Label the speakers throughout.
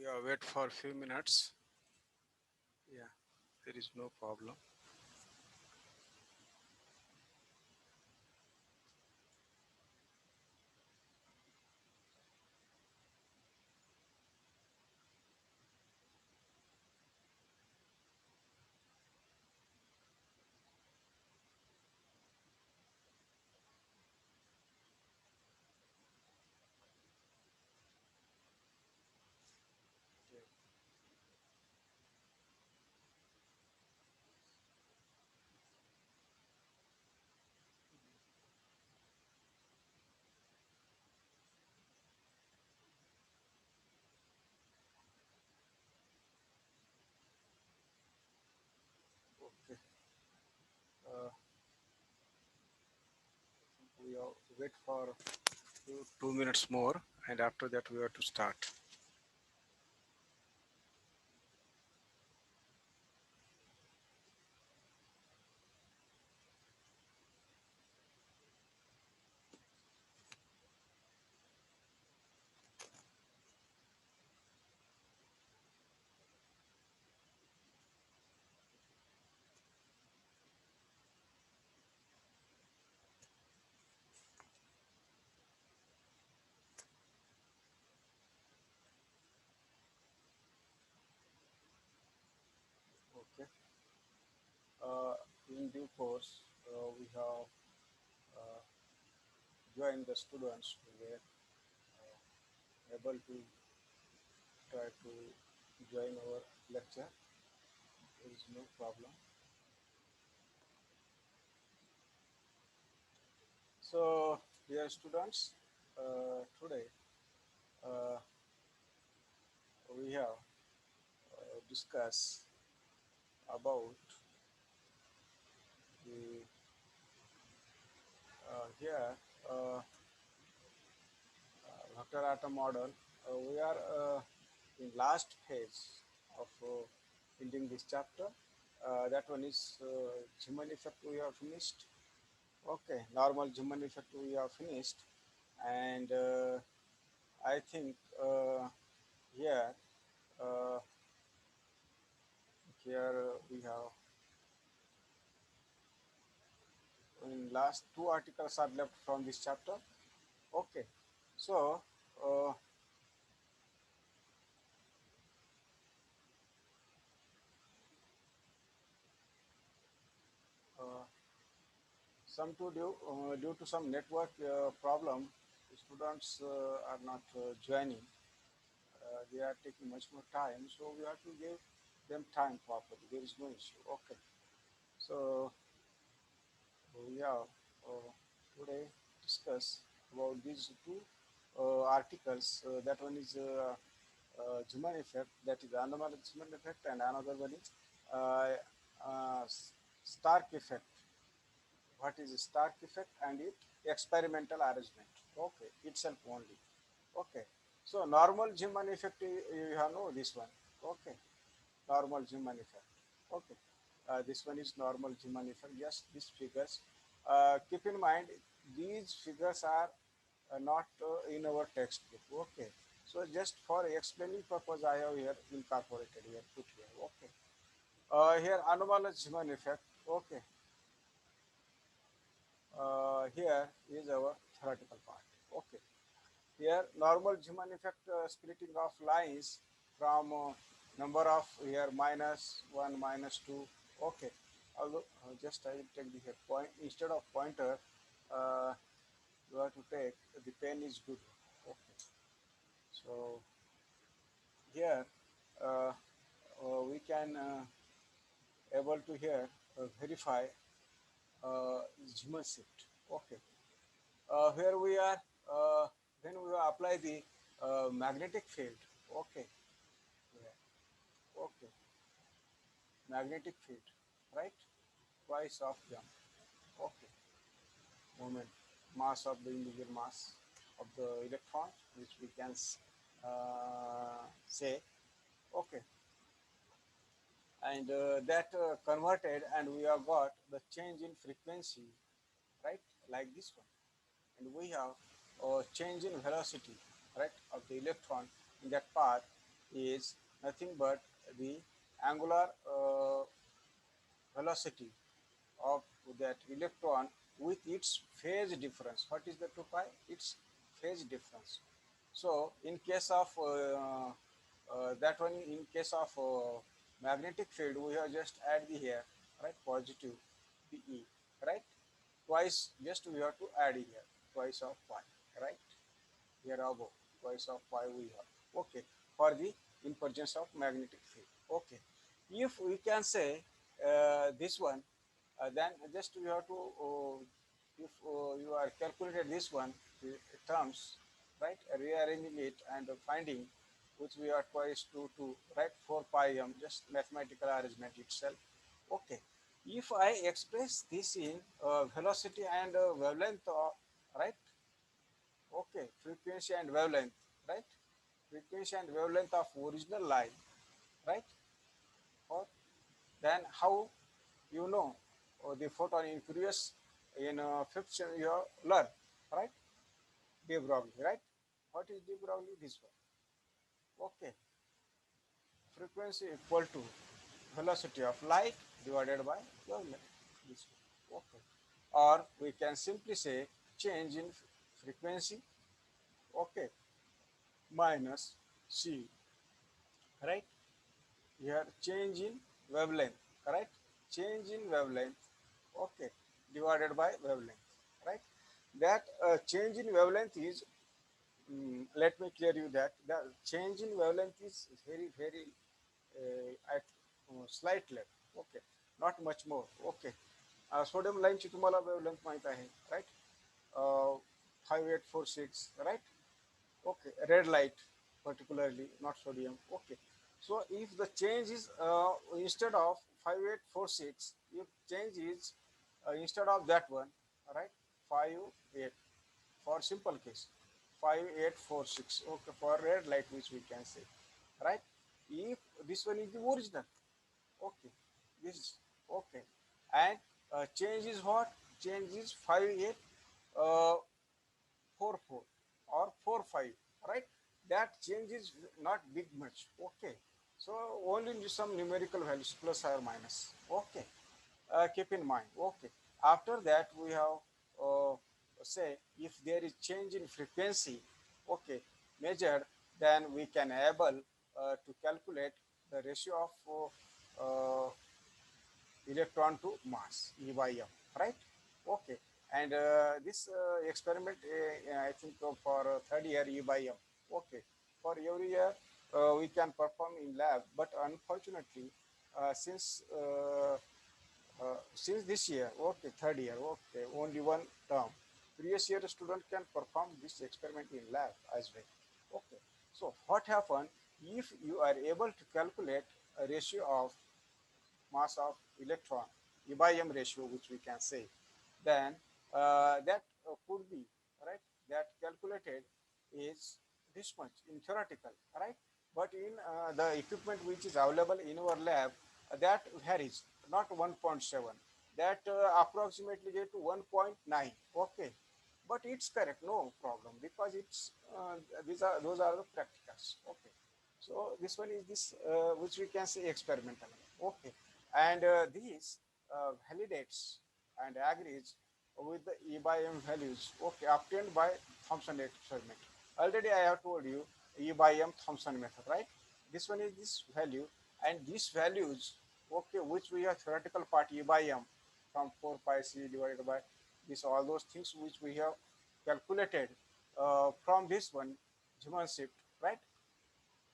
Speaker 1: Yeah, wait for a few minutes. Yeah, there is no problem. Yeah. Okay. Uh, we have wait for 2 minutes more, and after that we have to start. Okay. Uh, in due course, we have uh, joined the students who were able to try to join our lecture. There is no problem. So, dear students, today uh, we have discussed about the here vector atom model. We are in last phase of building this chapter. That one is Zeeman effect we have finished. Okay, normal Zeeman effect we have finished, and I think here uh, we have in last two articles are left from this chapter. Okay, so uh, due to some network problem, students are not joining. They are taking much more time, so we have to give them time properly. There is no issue. Okay. So we have today discuss about these two articles. That one is Zeeman effect, that is anomalous Zeeman effect, and another one is uh, uh, Stark effect. What is Stark effect and it experimental arrangement. Okay, itself only. Okay, so normal Zeeman effect, you have know this one. Okay, normal Zeeman effect. Okay, this one is normal Zeeman effect. Yes, these figures. Keep in mind, these figures are not in our textbook. Okay, so just for explaining purpose, I have here incorporated here, put here. Okay, here anomalous Zeeman effect. Okay, here is our theoretical part. Okay. Here, normal Zeeman effect splitting of lines from number of here minus 1, minus 2. Okay. Although, just I will take the here point instead of pointer, uh, you have to take the pen is good. Okay. So here uh, we can able to here verify Zeeman shift. Okay. Here we are when we apply the magnetic field. Okay. Yeah. Okay, magnetic field, right? Twice of jump. Okay, moment, mass of the individual mass of the electron, which we can say. Okay, and that converted, and we have got the change in frequency, right? Like this one, and we have a change in velocity, right, of the electron in that path. is nothing but the angular velocity of that electron with its phase difference. What is the 2 pi? Its phase difference. So in case of that one, in case of magnetic field, we have just add the here, right? Positive the E, right? Twice, just we have to add here, twice of pi, right? Here above, twice of pi we have. Okay, for the invergence of magnetic field. Okay, if we can say this one, then just we have to, if you are calculated this one, the terms, right, rearranging it and finding which we are twice to right 4 pi m, just mathematical arrangement itself. Okay, if I express this in velocity and wavelength, right, okay, frequency and wavelength, right, frequency and wavelength of original line, right, or then how you know the photon in curious in fifth you have learned, right? De Broglie, right? What is De Broglie? This one. Okay. Frequency equal to velocity of light divided by wavelength. This one. Okay. Or we can simply say change in frequency, okay, minus C, right? Here change in wavelength, right? Change in wavelength, okay, divided by wavelength, right? That change in wavelength is, let me clear you that the change in wavelength is very at slight level, okay, not much more, okay. Sodium line ची तुम्हाला wavelength माहित आहे, right? 5846, right? Okay, red light particularly, not sodium. Okay, so if the change is instead of 5846, if change is instead of that one, right? 58 for simple case, 5846. Okay, for red light which we can say, right? If this one is the original, okay, this is okay, and change is what? Change is 58. 4 4 or 4 5, right? That change is not big much, okay. So only some numerical values plus or minus, okay. Keep in mind, okay. After that we have say if there is change in frequency, okay, measured, then we can able to calculate the ratio of electron to mass, E by M, right? Okay. And this experiment, I think for third year E by M, okay. For every year, we can perform in lab, but unfortunately, since this year, okay, third year, okay, only one term. Previous year, student can perform this experiment in lab as well. Okay. So what happen if you are able to calculate a ratio of mass of electron, E by M ratio, which we can say, then that could be, right, that calculated is this much in theoretical, right? But in the equipment which is available in our lab, that varies, not 1.7, that approximately get to 1.9, okay. But it's correct, no problem, because it's those are the practicals, okay. So this one is this which we can say experimental, okay. And these validates and agrees with the E by M values, okay, obtained by Thomson experiment. Already I have told you E by M Thomson method, right? This one is this value, and these values, okay, which we have theoretical part E by M from 4 pi c divided by this, all those things which we have calculated from this one, Zeeman shift, right?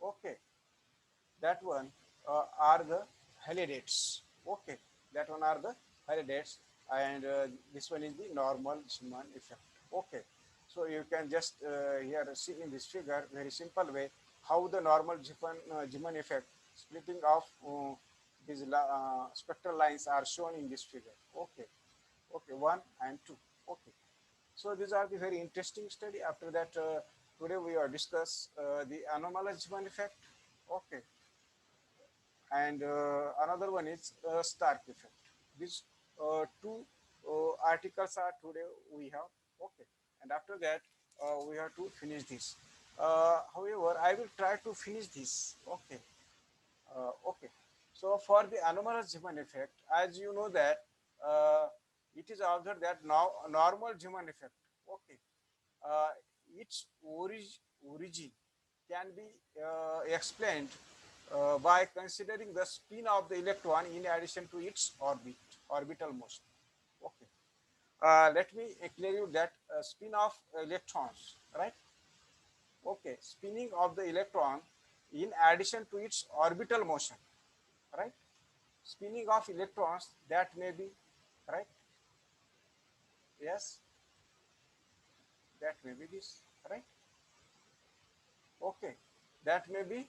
Speaker 1: Okay, that one are the validates. Okay, that one are the validates, and this one is the normal Zeeman effect. Okay, so you can just here see in this figure very simple way how the normal Zeeman effect splitting of these spectral lines are shown in this figure. Okay, okay, one and two. Okay, so these are the very interesting study. After that, today we are discuss the anomalous Zeeman effect. Okay, and another one is Stark effect. These two articles are today we have, okay, and after that we have to finish this. However, I will try to finish this. Okay. Okay. So for the anomalous Zeeman effect, as you know that uh, it is observed that now normal Zeeman effect. Okay. Uh, its origin can be explained by considering the spin of the electron in addition to its orbital motion. Okay. Let me clear you that spin of electrons, right? Okay, spinning of the electron in addition to its orbital motion, right? Spinning of electrons that may be, right? Yes, that may be this, right? Okay, that may be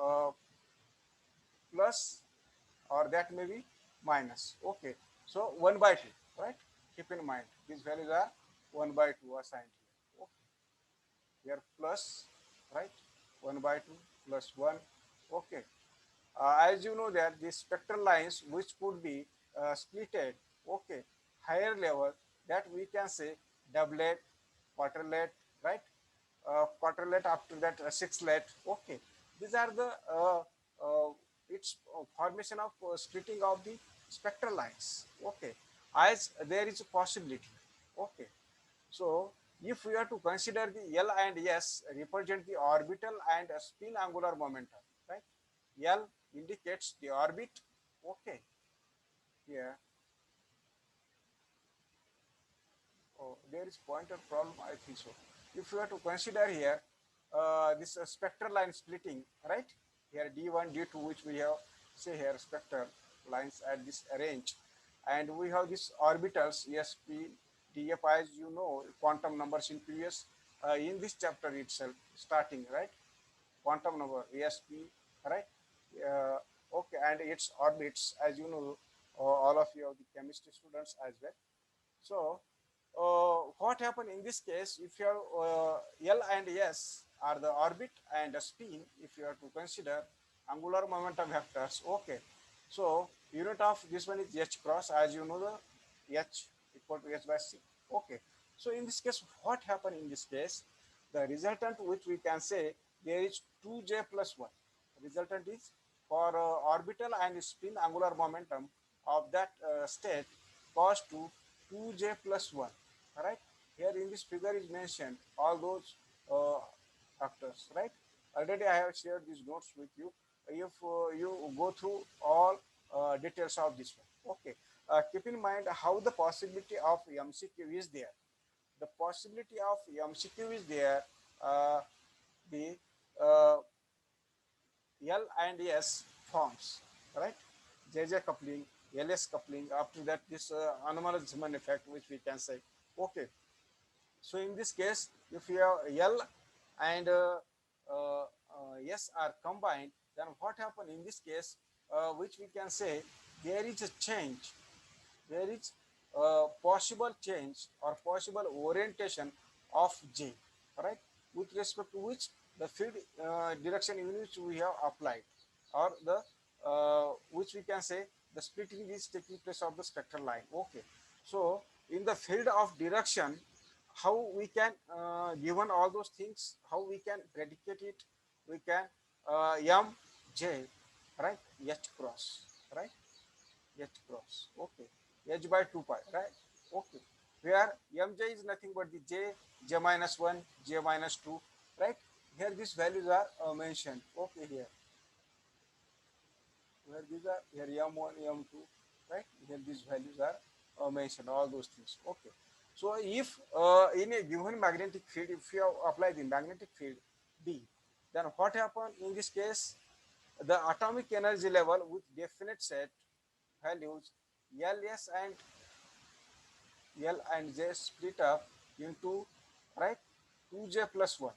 Speaker 1: uh, plus or that may be minus. Okay, so 1 by 2, right? Keep in mind these values are 1 by 2 assigned here. Okay, here plus, right? 1 by 2 plus 1. Okay, as you know that the spectral lines which could be splitted, okay, higher level, that we can say doublet, quarterlet, right? Quarterlet, after that sixlet. Okay, these are the uh, its formation of splitting of the spectral lines. Okay, as there is a possibility. Okay, so if we are to consider the L and S represent the orbital and spin angular momentum, right? L indicates the orbit. Okay, here, oh, there is pointer problem, I think so. If you are to consider here this spectral line splitting, right? Here D1, D2, which we have say here spectral lines at this range, and we have these orbitals ESP, DF, as you know, quantum numbers in previous in this chapter itself, starting, right? Quantum number ESP, right? Uh, okay, and its orbits, as you know, all of you are the chemistry students as well. So, what happened in this case, if you have L and S are the orbit and the spin, if you are to consider angular momentum vectors, okay. So, unit of this one is H cross, as you know, the H equal to H by C. Okay. So, in this case, what happened in this case? The resultant, which we can say there is 2J plus 1. Resultant is for orbital and spin angular momentum of that state cos to 2J plus 1. All right. Here in this figure is mentioned all those uh, factors, right? Already I have shared these notes with you. If you go through all details of this one. Okay. Keep in mind how the possibility of MCQ is there. The possibility of MCQ is there. The uh, L and S forms, right? JJ coupling, LS coupling. After that, this anomalous Zeeman effect, which we can say. Okay. So in this case, if you have L and S are combined, then what happen in this case, which we can say there is a change, there is a possible change or possible orientation of J, right? With respect to which the field direction in which we have applied, or the which we can say the splitting is taking place of the spectral line. Okay, so in the field of direction, how we can given all those things, how we can predicate it, we can M J, right? H cross, right? H cross. Okay. H by 2 pi, right? Okay. Where Mj is nothing but the J, J minus 1, J minus 2, right? Here these values are mentioned. Okay, here. Where these are, here M1, M2, right? Here these values are mentioned, all those things. Okay. So if in a given magnetic field, if you apply the magnetic field B, then what happen in this case? The atomic energy level with definite set values Ls and L and J split up into, right, 2J plus 1.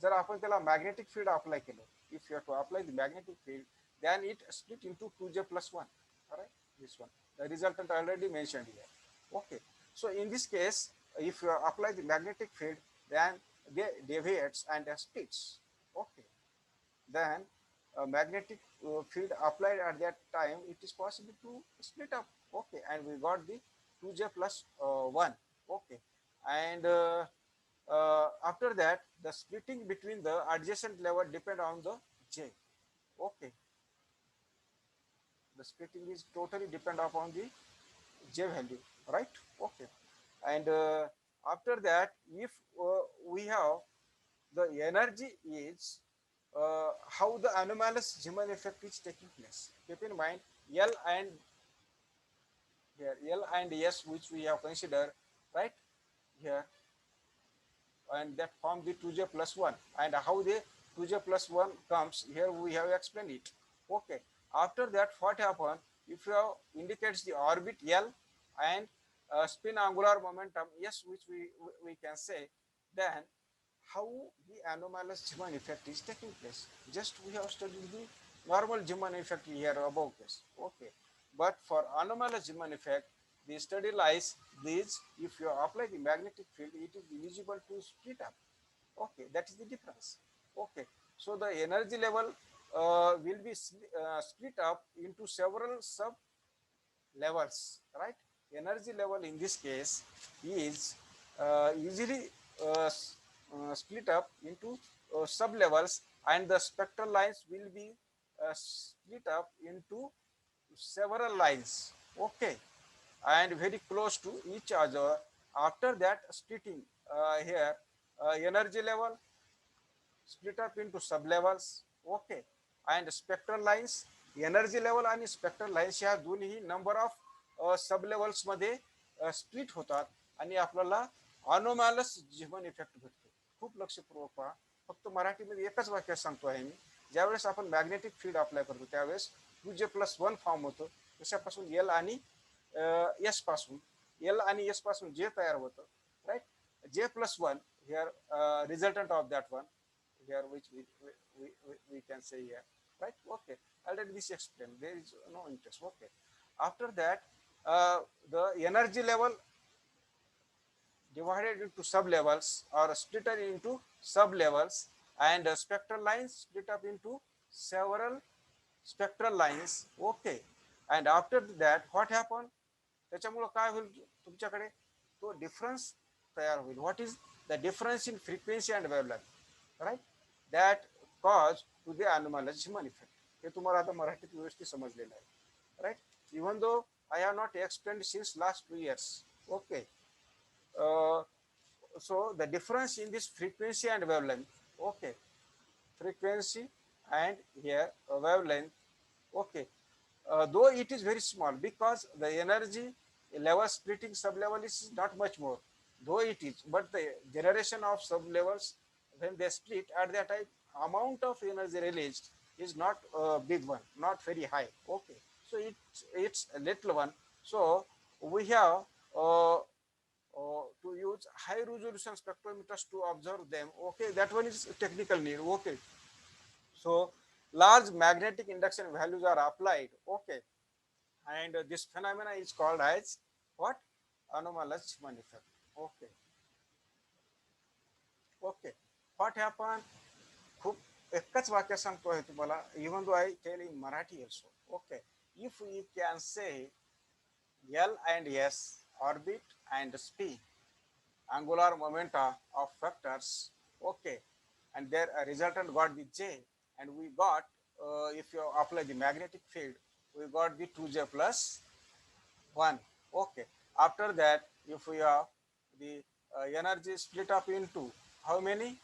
Speaker 1: जर आपण त्याला magnetic field apply केलं, if you have to apply the magnetic field, then it split into 2J plus 1. All right, this one. The resultant already mentioned here. Okay. So in this case, if you apply the magnetic field, then they deviates and splits. Okay. Then magnetic field applied at that time, it is possible to split up. Okay, and we got the 2J plus 1. Okay, and After that, the splitting between the adjacent level depend on the J. Okay, the splitting is totally depend upon the J value, right? Okay, and after that, if we have the energy is how the anomalous Zeeman effect is taking place. Keep in mind L and here L and S, which we have considered, right here, and that form the 2j plus 1, and how the 2j plus 1 comes here we have explained it. Okay, after that what happen, if you have indicates the orbit L and spin angular momentum S, which we can say, then how the anomalous Zeeman effect is taking place. Just we have studied the normal Zeeman effect here above this. Okay, but for anomalous Zeeman effect, the study lies this: if you apply the magnetic field, it is eligible to split up. Okay, that is the difference. Okay, so the energy level will be split up into several sub levels, right? Energy level in this case is easily split up into sub levels, and the spectral lines will be split up into several lines. Okay, and very close to each other. After that, splitting here, energy level split up into sublevels. Okay, and spectral lines, energy level आणि spectral lines ह्या दोन्ही number of सब levels मध्ये split होतात आणि आपल्याला अनोमॅलस जीवन effect भेटतो. खूप लक्षपूर्वक पहा, फक्त मराठीमध्ये एकच वाक्य सांगतो आहे मी. ज्यावेळेस आपण मॅग्नेटिक फील्ड अप्लाय करतो त्यावेळेस 2J+1 फॉर्म होतो. कशापासून? एल आणि एस पासून. एल आणि एस पासून जे तयार होतं, right. J+1 here, resultant of that one here, which we can say here, right? Okay, already this explained, there is no interest. Okay, after that, the energy level divided into sub levels or split into sub levels, and spectral lines split up into several spectral lines. Okay, and after that what happened, त्याच्यामुळे काय होईल तुमच्याकडे, तो difference तयार होईल. What is the difference in frequency and wavelength, right, that cause to the anomalous Zeeman effect. हे तुम्हाला आता मराठीत व्यवस्थित समजलेलं आहे, right. Even though I have not explained since last 2 years. Okay, uh, so the difference in this frequency and wavelength. Okay, frequency and here wavelength. Okay, though it is very small because the energy level splitting sublevel is not much more, though it is, but the generation of sublevels when they split at that time, amount of energy released is not a big one, not very high. Okay, so it's a little one. So we have to use high resolution spectrometers to observe them. Okay, that one is technical need. Okay, so large magnetic induction values are applied. Okay, and this phenomena is called as what? Anomalous Zeeman effect. Okay, okay. What happened? खूप एकच वाक्य सांगतो आहे तुम्हाला, even though I tell in Marathi also. Okay, if we can say L and S, orbit and spin, angular momenta of vectors. Okay, and their resultant got the J, and we got, if you apply the magnetic field, we got the 2J+1. Okay, after that, if we have the energy split up into how many?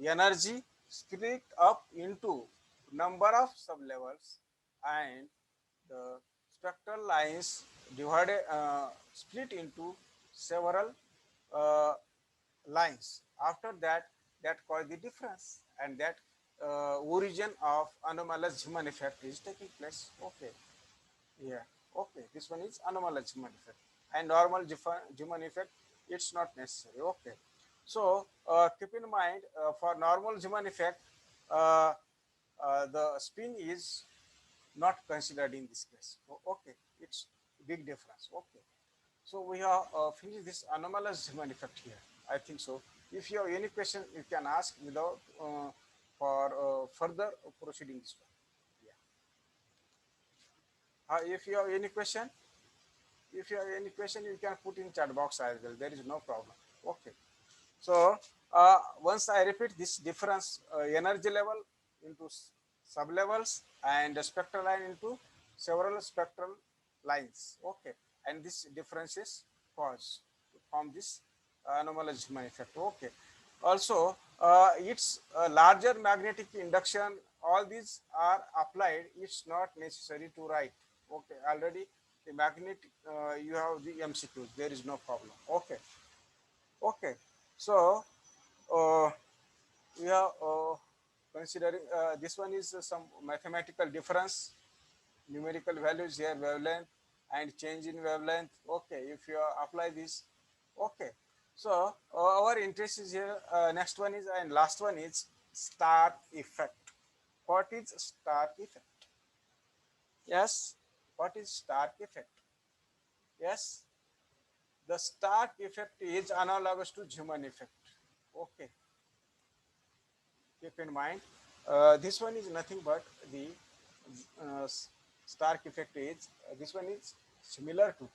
Speaker 1: Energy split up into number of sublevels, and the spectral lines divided, split into several uh, lines. After that, that cause the difference, and that origin of anomalous Zeeman effect is taking place. Okay, yeah, okay, this one is anomalous Zeeman effect, and normal Zeeman effect, it's not necessary. Okay, so keep in mind, for normal Zeeman effect, uh, the spin is not considered in this case. Okay, it's big difference. Okay, so we have finished this anomalous Zeeman effect here. I think so. If you have any question, you can ask without for further proceeding this one. Yeah. If you have any question, if you have any question, you can put in chat box as well. There is no problem. Okay. So once I repeat this difference, energy level into sublevels and the spectral line into several spectral lines. Okay, and this difference is caused from this anomalous Human effect. Okay, also it's a larger magnetic induction. All these are applied. It's not necessary to write. Okay, already the magnetic you have the MCQs. There is no problem. Okay, okay. So uh, we are considering this one is some mathematical difference, numerical values here, wavelength and change in wavelength. Okay, if you apply this, okay. So our interest is here. Next one is and last one is Stark effect. What is Stark effect? Yes. What is Stark effect? Yes. The Stark effect is analogous to Zeeman effect. Okay. Keep in mind, this one is nothing but the uh, Stark effect is this one is similar to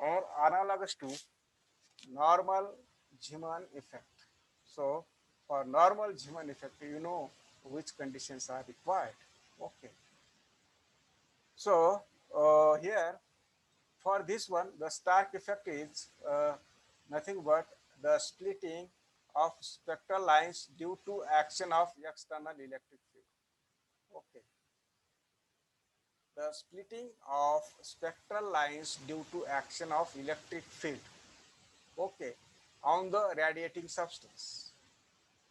Speaker 1: or analogous to normal Zeeman effect. So for normal Zeeman effect, you know which conditions are required. Okay. So here for this one, the Stark effect is nothing but the splitting of spectral lines due to action of external electric field. Okay. The splitting of spectral lines due to action of electric field. Okay. On the radiating substance.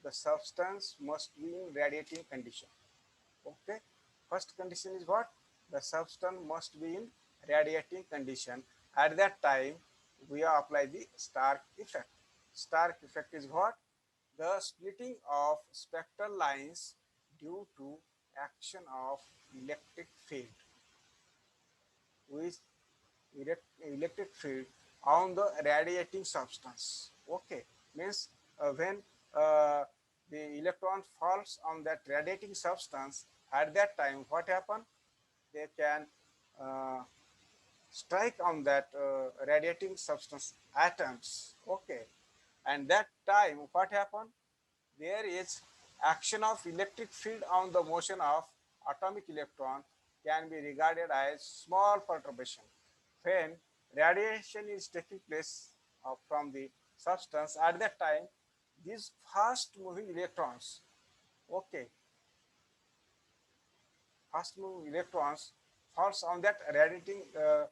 Speaker 1: The substance must be in radiating condition. Okay. First condition is what? The substance must be in radiating condition. At that time, we apply the Stark effect. Stark effect is what? The splitting of spectral lines due to action of electric field with electric field on the radiating substance. Okay, means when uh, the electron falls on that radiating substance, at that time, what happen? They can uh, strike on that radiating substance atoms. Okay, and that time, what happen? There is action of electric field on the motion of atomic electron can be regarded as small perturbation. When radiation is taking place from the substance at that time, these fast moving electrons, okay, fast moving electrons falls on that radiating uh,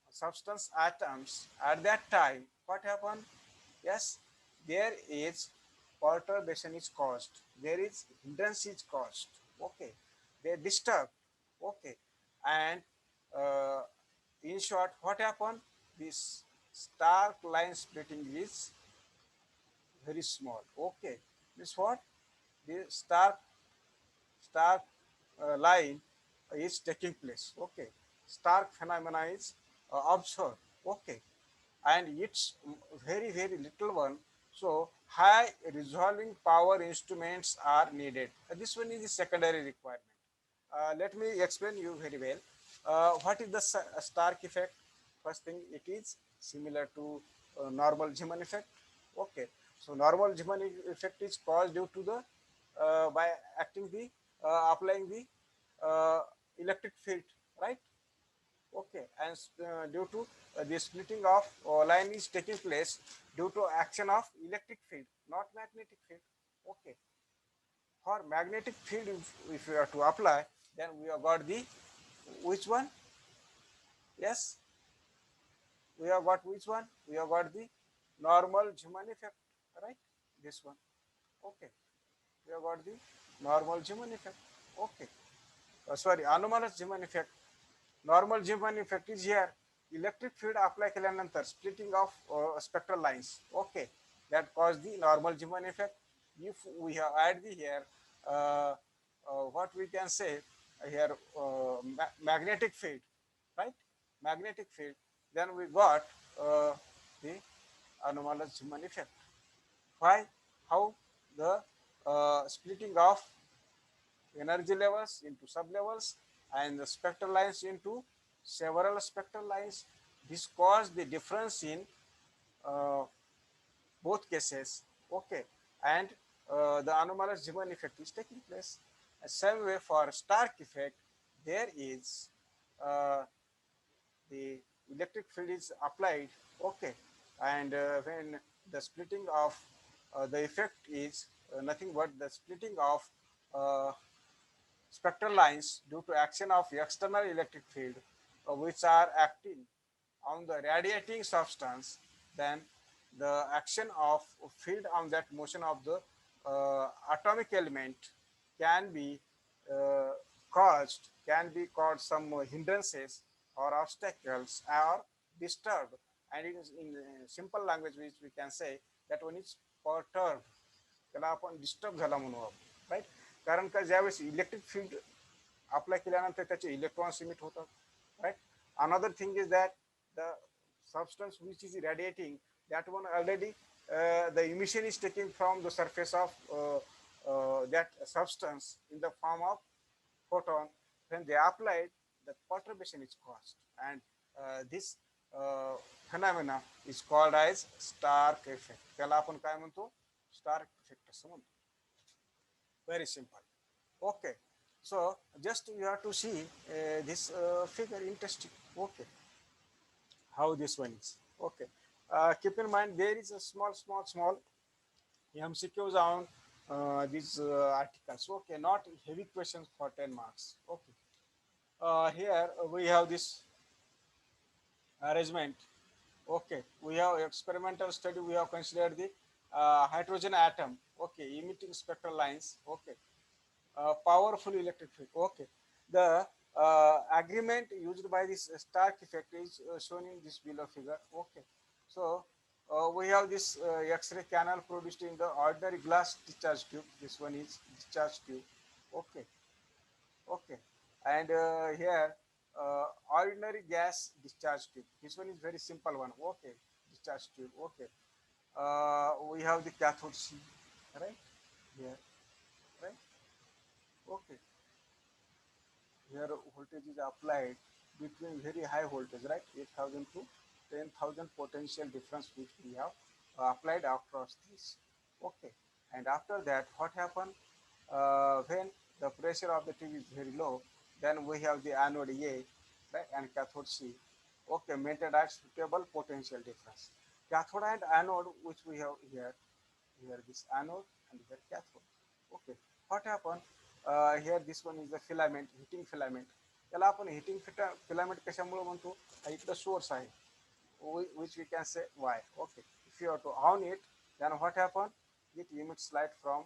Speaker 1: substance atoms. At that time, what happened? Yes, there is perturbation is caused. There is hindrance is caused. Okay, they disturb. Okay, and uh, in short, what happened? This Stark line splitting is very small. Okay, this what? The Stark line is taking place. Okay, Stark phenomena is observed. Okay, and it's very little one. So high resolving power instruments are needed. This one is the secondary requirement. Let me explain you very well. What is the Stark effect? First thing, it is similar to normal Zeeman effect. Okay, so normal Zeeman effect is caused due to the by acting the applying the uh, electric field, right? Okay, and due to the splitting of line is taking place due to action of electric field, not magnetic field. Okay, for magnetic field, if we are to apply, then we have got the which one? Yes, we have got which one? We have got the normal Zeeman effect, right? This one. Okay, we have got the normal Zeeman effect. Okay, sorry, anomalous Zeeman effect. Normal Zeeman effect is here. Electric field apply केल्यानंतर splitting of spectral lines. Okay, that cause the normal Zeeman effect. If we have add the here, what we can say here magnetic field, right? Magnetic field. Then we got the anomalous Zeeman effect. Why? How the splitting of energy levels into sublevels and the spectral lines into several spectral lines. This caused the difference in uh, both cases. Okay, and the anomalous Zeeman effect is taking place. Same way for Stark effect, there is uh, the electric field is applied. Okay, and when the splitting of the effect is nothing but the splitting of uh, spectral lines due to action of external electric field which are acting on the radiating substance, then the action of field on that motion of the atomic element can be uh, caused some hindrances or obstacles or disturbed, and it is in simple language which we can say that one is perturbed, त्याला आपण disturb झाला म्हणू आपण, right. कारण का ज्यावेळेस electric field apply केल्यानंतर त्याचे इलेक्ट्रॉन्स इमिट होतात, right. Another thing is that the substance which is irradiating, that one already the emission is taken from the surface of that substance in the form of photon. When they applied, the perturbation is caused, and this phenomena is called as Stark effect. त्याला आपण काय म्हणतो? Stark effect असं म्हणतो. Very simple. Okay. So just you have to see this figure interesting. Okay. How this one is. Okay. Keep in mind there is a small MCQs on these articles. Okay. Not heavy questions for 10 marks. Okay. Here we have this arrangement. Okay. We have experimental study. We have considered the hydrogen atom. Okay. Emitting spectral lines. Okay. Powerful electric field. Okay. The agreement used by this Stark effect is shown in this below figure. Okay. So we have this X-ray canal produced in the ordinary glass discharge tube. This one is discharge tube. Okay. Okay. And here ordinary gas discharge tube. This one is very simple one. Okay. Discharge tube. Okay. We have the cathode C. Right. Here. Right. Okay. Here voltage is applied between very high voltage, right? 8,000 to 10,000 potential difference which we have applied across this. Okay. And after that, what happened? When the pressure of the tube is very low, then we have the anode A, right, and cathode C. Okay, maintained at suitable potential difference. Cathode and anode, which we have here this anode and here cathode. Okay, what happened? Here this one is the filament, heating filament. त्याला आपण hitting filament कशामुळे म्हणतो? इकडं source आहे, which we can say why. Okay, if you are to on it, then what happened? It emits light from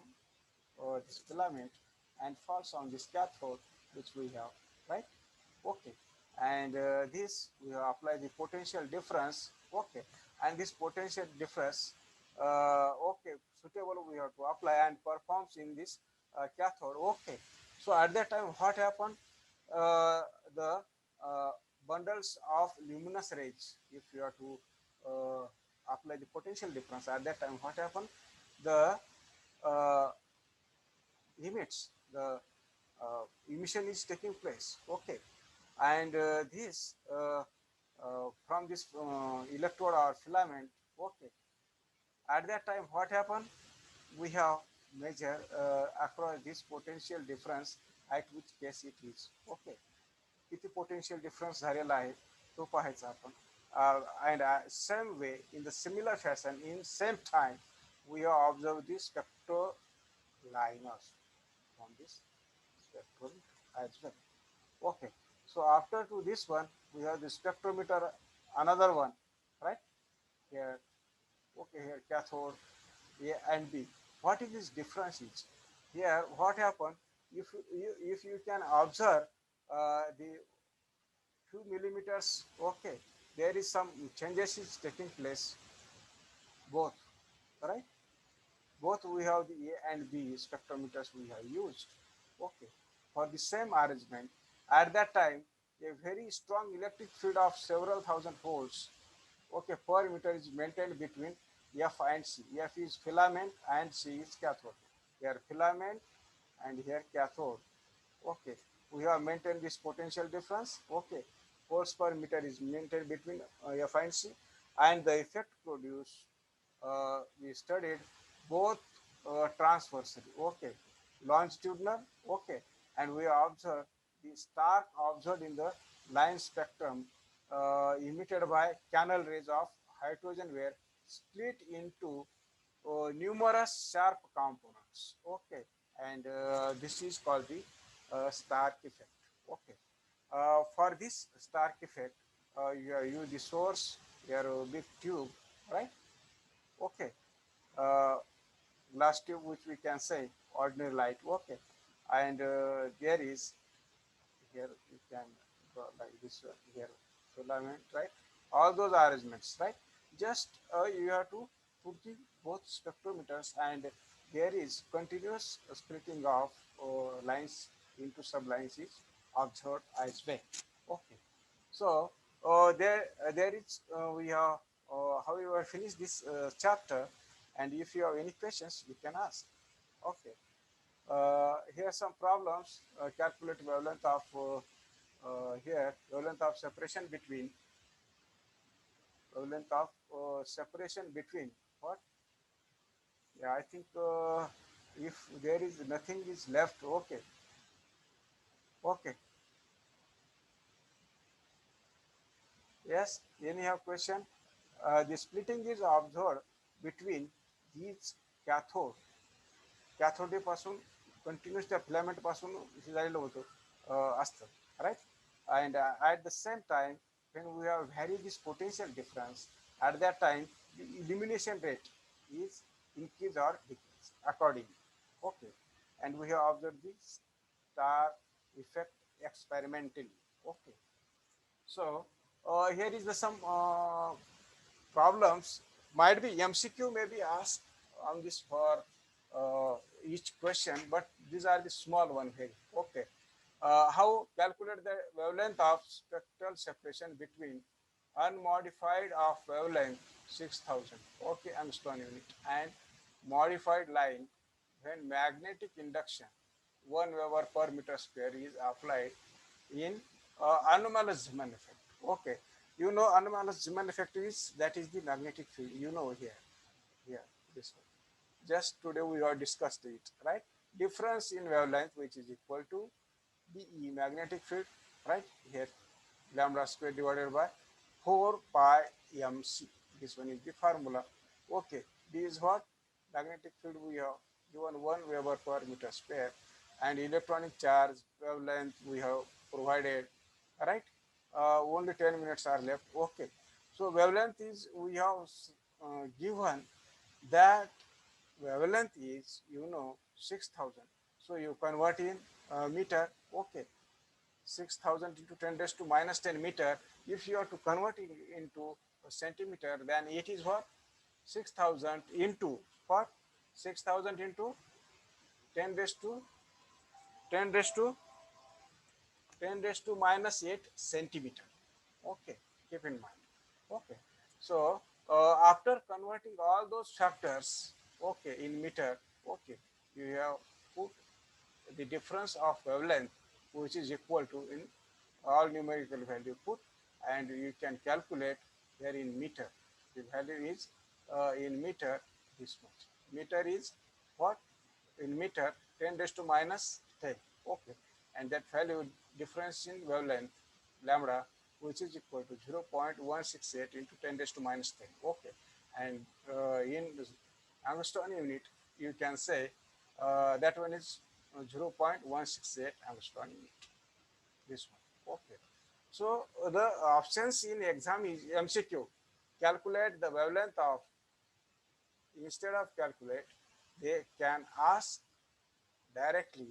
Speaker 1: this filament and falls on this cathode which we have, right? Okay, and this we have applied the potential difference. Okay, and this potential difference, okay, suitable we have to apply and performs in this cathode. Okay, so at that time what happened? The uh, bundles of luminous rays, if you are to apply the potential difference at that time, what happened? The uh, limits, the emission is taking place. Okay, and this from this electrode or filament. Okay, at that time what happened? We have measure across this potential difference at which case it is. Okay, किती potential difference झालेला आहे तो पाहायचा आपण. And same way, in the similar fashion, in same time, we have observed the spectral liners from this spectrum as well. Okay, so after to this one, we have the spectrometer, another one, right? Here, okay, here cathode A and B. What is this difference is? Here, what happened? If you can observe the few millimeters, okay, there is some changes is taking place, both, right? Both we have the A and B spectrometers we have used. Okay, for the same arrangement, at that time, a very strong electric field of several thousand volts, okay, per meter is maintained between F and C. F is filament and C is cathode. Here filament and here cathode. Okay, we have maintained this potential difference. Okay, volts per meter is maintained between F and C, and the effect produced we studied both transversely, okay, longitudinal, okay, and we observed the stark observed in the line spectrum emitted by canal rays of hydrogen were split into numerous sharp components, okay, and this is called the Stark effect, okay. For this Stark effect, you use the source, your big tube, right? Okay, uh, glass tube, which we can say ordinary light, okay, and there is here you can go like this one here filament, right? All those arrangements, right? Just you have to put the both spectrometers, and there is continuous splitting of lines into sublines is observed as well. Okay, so there is we have however finished this chapter, and if you have any questions, you can ask. Okay. Here are some problems. Calculate wavelength of here wavelength of separation between wavelength of separation between what? Yeah, I think if there is nothing is left, okay, okay. Yes. Any have question? The splitting is observed between these cathode कॅथोडीपासून continuous त्या फिलामेंटपासून हे झालेलं होतं असतं right and at the same time when we have vary this potential difference at that time the illumination rate is increase or decrease accordingly, okay, and we have observed the star effect experimentally, okay. So here is the some problems might be MCQ may be asked on this for each question, but these are the small one here. Okay. How calculate the wavelength of spectral separation between unmodified of wavelength 6000, okay, Angstrom unit, and modified line when magnetic induction 1 Weber per meter square is applied in anomalous Zeeman effect. Okay, you know anomalous Zeeman effect is that is the magnetic field. You know here this one. Just today we have discussed it, right? Difference in wavelength which is equal to the E magnetic field, right? Here lambda square divided by 4 pi mc. This one is the formula. Okay, this is what magnetic field we have given 1 Weber per meter square, and electronic charge wavelength we have provided, right? Only 10 minutes are left. Okay, so wavelength is we have given that wavelength is 6000, so you convert in meter, okay, 6000 into 10 raised to minus 10 meter. If you are to convert it into a centimeter, then it is what? 6000 into what? 6000 into 10 raised to 10 raised to 10 raised to minus 8 centimeter. Okay, keep in mind. Okay, so after converting all those factors, okay, in meter, okay, you have put the difference of wavelength, which is equal to in all numerical value put, and you can calculate here in meter. The value is in meter this much. Meter is what? In meter 10 raised to minus 10. Okay, and that value difference in wavelength lambda, which is equal to 0.168 into 10 raised to minus 10. Okay, and in Angstrom unit, you can say that one is 0.168 Angstrom unit. This one. Okay. So the options in exam is MCQ. Calculate the wavelength of, instead of calculate, they can ask directly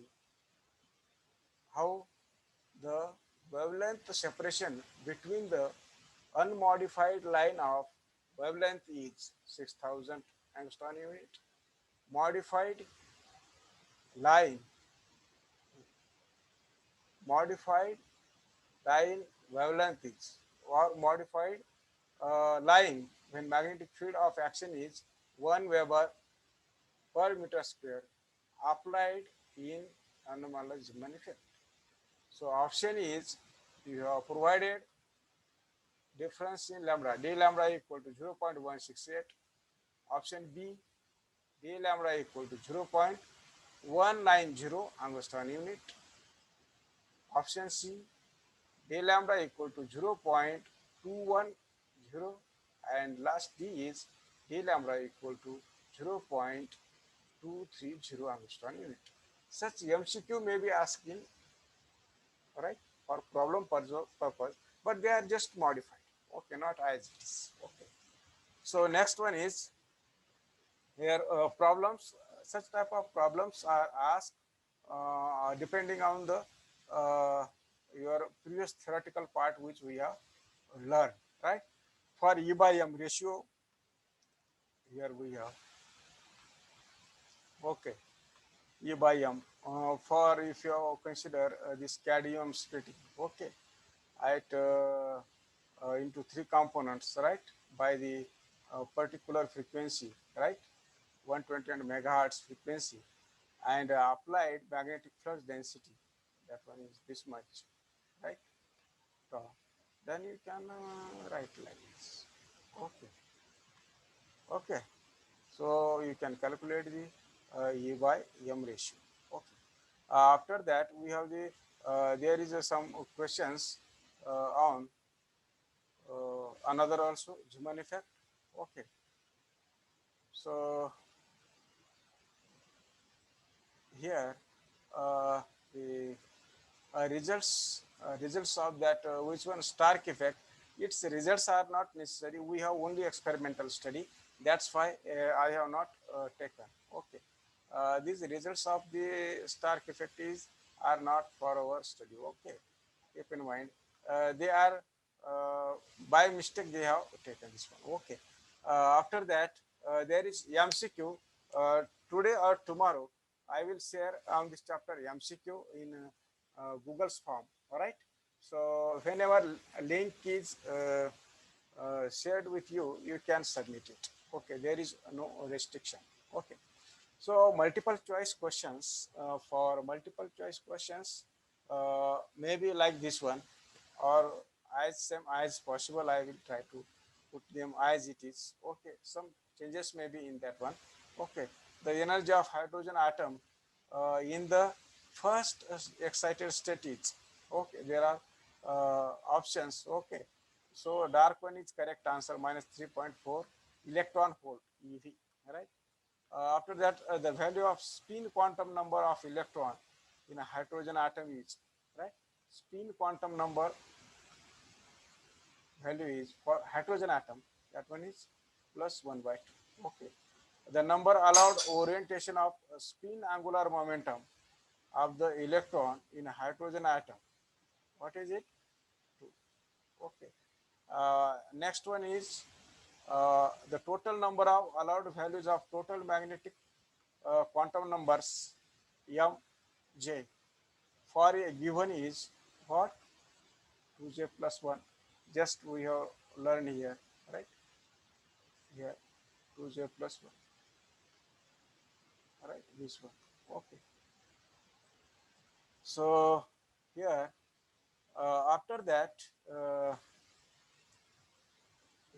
Speaker 1: how the wavelength separation between the unmodified line of wavelength is 6000 angstrom unit. Modified line, modified line wavelength is, or modified line when magnetic field of action is 1 Weber per meter square applied in anomalous Zeeman effect. So option is you have provided difference in lambda, d lambda equal to 0.168, Option B, d lambda equal to 0.190 angstrom unit. Option C, d lambda equal to 0.210, and last D is d lambda equal to 0.230 angstrom unit. Such MCQ may be asking, right, for problem purpose, but they are just modified. Okay, not as it is. Okay. So next one is here problems. Such type of problems are asked depending on the uh, your previous theoretical part which we have learned, right? For E by M ratio, here we have, okay, E by M. For if you consider this cadmium splitting, okay, at into three components, right, by the particular frequency, right, 120 megahertz frequency, and applied magnetic flux density, that one is this much, right? So then you can write like this. Okay, okay. So you can calculate the E by M ratio. Okay. After that, we have the there is some questions on another also Zeeman effect. Okay. So here the results of that which one Stark effect, its results are not necessary. We have only experimental study. That's why I have not taken. Okay. These results of the Stark effect is are not for our study. Okay. Keep in mind. They are by mistake they have taken this one. Okay. After that, there is MCQ. Today or tomorrow, I will share on this chapter MCQ in Google's form. All right. So whenever link is shared with you, you can submit it. Okay. There is no restriction. Okay. So multiple choice questions, for multiple choice questions, maybe like this one, or as same as possible, I will try to put them as it is. Okay, some changes may be in that one. Okay, the energy of hydrogen atom in the first excited state is, okay, there are options. Okay, so dark one is correct answer, minus 3.4 electron volt EV, right? After that, the value of spin quantum number of electron in a hydrogen atom is, right? Spin quantum number value is for hydrogen atom, that one is plus 1 by 2. Okay. The number allowed orientation of spin angular momentum of the electron in a hydrogen atom. What is it? 2. Okay. Next one is the total number of allowed values of total magnetic quantum numbers m, j for a given is what? 2j plus 1. Just we have learned here, right? Here, 2j plus 1, right? This one. Okay. So here, after that,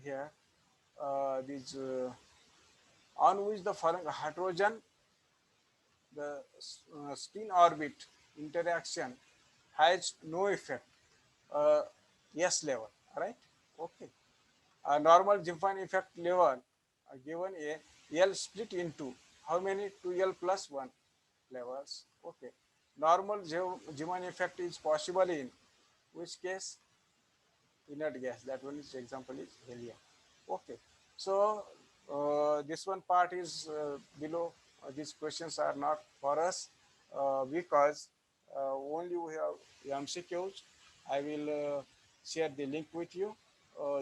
Speaker 1: here, this on which the following hydrogen, the spin orbit interaction has no effect. Uh, S level, right? Okay. A normal Zeeman effect level given a L split into how many? 2L plus 1 levels. Okay. Normal Zeeman effect is possible in which case? Inert gas. That one is example is helium. Okay. So this one part is below. These questions are not for us because only we have MCQs. I will share the link with you.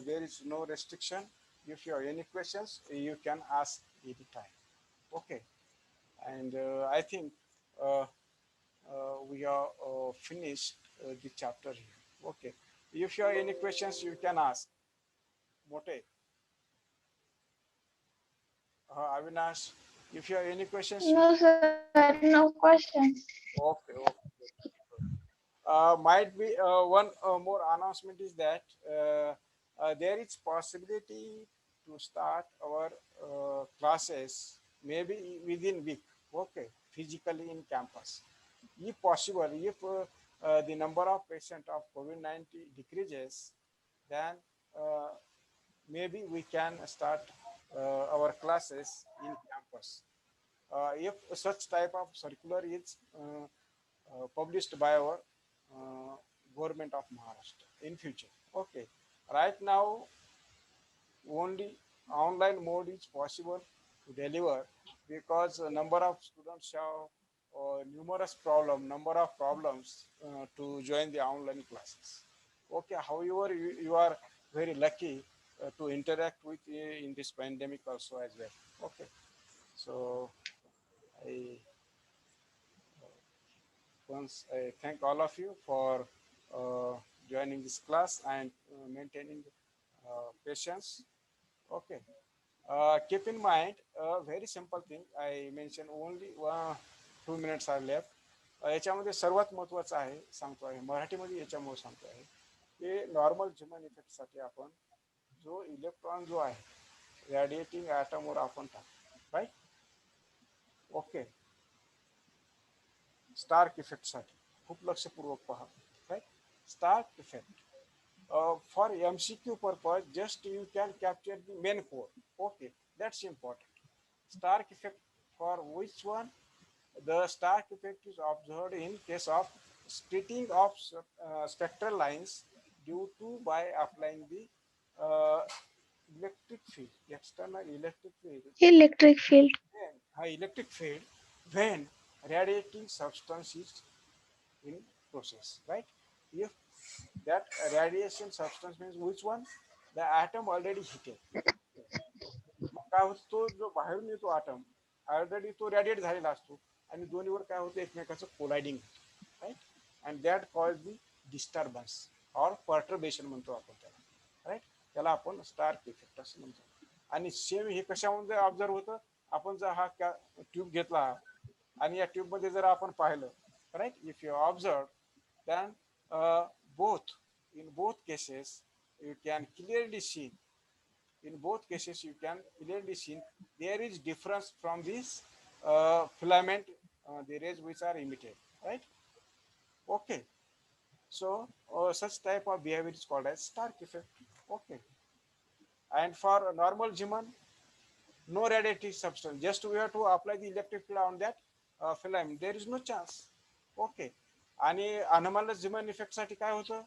Speaker 1: There is no restriction. If you have any questions, you can ask anytime. Okay. And I think uh, we are finished the chapter here. Okay. If you have any questions, you can ask. Mote, Avinash, if you have any questions, you
Speaker 2: No, sir, no questions.
Speaker 1: okay, okay. Might be one more announcement is that there is possibility to start our classes maybe within week, okay, physically in campus. If possible, if the number of patients of COVID-19 decreases, then uh, maybe we can start our classes in campus. If such type of circular is published by our uh, government of Maharashtra in future. Okay, right now only online mode is possible to deliver because a number of students have number of problems to join the online classes. Okay, however, you are very lucky to interact with in this pandemic also as well. Okay, so I once I thank all of you for uh, joining this class and maintaining patience. Okay. Keep in mind a very simple thing. I mentioned only 2 minutes are left. याच्यामध्ये सर्वात महत्वाचं आहे सांगतो आहे मराठीमध्ये याच्यामुळे सांगतो आहे की नॉर्मल ह्युमन इफेक्टसाठी आपण जो इलेक्ट्रॉन जो आहे रॅडिएटिंग ॲटमवर आपण टाकतो राईट. ओके. स्टार्क इफेक्टसाठी खूप लक्षपूर्वक पहा right. Stark effect for MCQ purpose, just you can capture the main core. Okay, that's important. Stark effect for which one? The Stark effect is observed in case of splitting of spectral lines due to by applying the uh, electric field, external electric field.
Speaker 2: Electric field.
Speaker 1: Electric field when radiating substance is in process, right? If that radiation substance means which one? The atom already heated. मग काय होतं तो जो बाहेरून येतो atom already तो रॅडिएट झालेला असतो आणि दोन्हीवर काय होतं एकमेकाचं colliding right and that cause the disturbance or perturbation म्हणतो आपण त्याला राईट. त्याला आपण स्टार्क इफेक्ट असं म्हणतो. आणि सेम हे कशामध्ये ऑब्झर्व होतं आपण जर हा ट्यूब घेतला आणि या ट्यूबमध्ये जर आपण पाहिलं right if you observe then both in both cases you can clearly see there is difference from this filament the rays which are emitted, right? Okay, so such type of behavior is called as Stark effect. Okay, and for normal Zeeman no radiative substance, just we have to apply the electric field on that filament, there is no chance. Okay, आणि anomalous झिमन effect साठी काय होतं